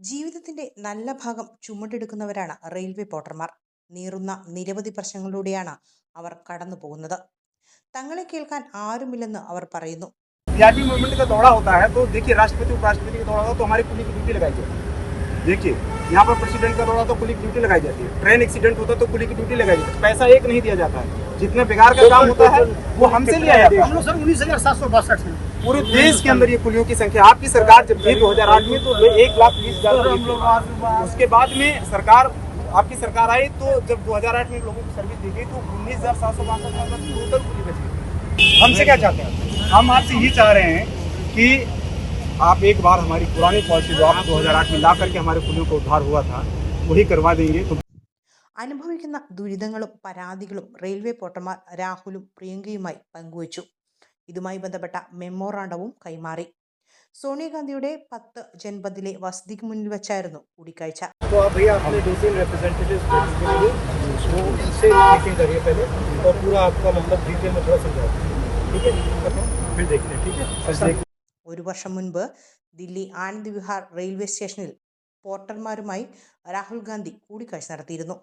ജീവിതത്തിന്റെ നല്ല ഭാഗം ചുമടെടുക്കുന്നവരാണ് റെയിൽവേ പോർട്ടർമാർ. നീറുന്ന നിരവധി പ്രശ്നങ്ങളിലൂടെയാണ് അവർ കടന്നു പോകുന്നത്. തങ്ങളെ കേൾക്കാൻ ആരുമില്ലെന്ന് അവർ പറയുന്നു. वीआईपी मूवमेंट का दौरा होता है तो देखिए, राष्ट्रपति उपराष्ट्रपति का दौरा होता है तो हमारी पुलिस की ड्यूटी लगाई जाती है। देखिए, यहाँ पर प्रेसिडेंट का दौरा तो पुलिस की ड्यूटी लगाई जाती है। ट्रेन एक्सीडेंट होता है तो पुलिस की ड्यूटी लगाई जाती है। पैसा एक नहीं दिया जाता है। जितना बिगाड़ का काम होता है वो हमसे लिया जाता है। सर 19,762 पूरे देश के अंदर ये पुलियों की संख्या, आपकी सरकार जब थी 2008 में तो 1,20,000। उसके बाद में सरकार, आपकी सरकार आई तो जब 2008 में लोगों की सर्विस दी गई तो 19,762 टोटल पुलिस बची। हमसे क्या चाहते हैं? हम आपसे ये चाह रहे हैं कि आप एक बार हमारी पुरानी पॉलिसी जो आप 2008 में ला करके हमारे पुलियों को उद्धार हुआ था वही करवा देंगे तो। അനുഭവിക്കുന്ന ദുരിതങ്ങളും പരാതികളും റെയിൽവേ പോർട്ടർമാർ രാഹുലും പ്രിയങ്കയുമായി പങ്കുവച്ചു. ഇതുമായി ബന്ധപ്പെട്ട മെമ്മോറാണ്ടവും കൈമാറി. സോണിയാഗാന്ധിയുടെ 10 ജൻപദിലെ വസതിക്ക് മുന്നിൽ വെച്ചായിരുന്നു കൂടിക്കാഴ്ച. ഒരു വർഷം മുൻപ് ദില്ലി ആനന്ദ് വിഹാർ റെയിൽവേ സ്റ്റേഷനിൽ പോർട്ടർമാരുമായി രാഹുൽ ഗാന്ധി കൂടിക്കാഴ്ച നടത്തിയിരുന്നു.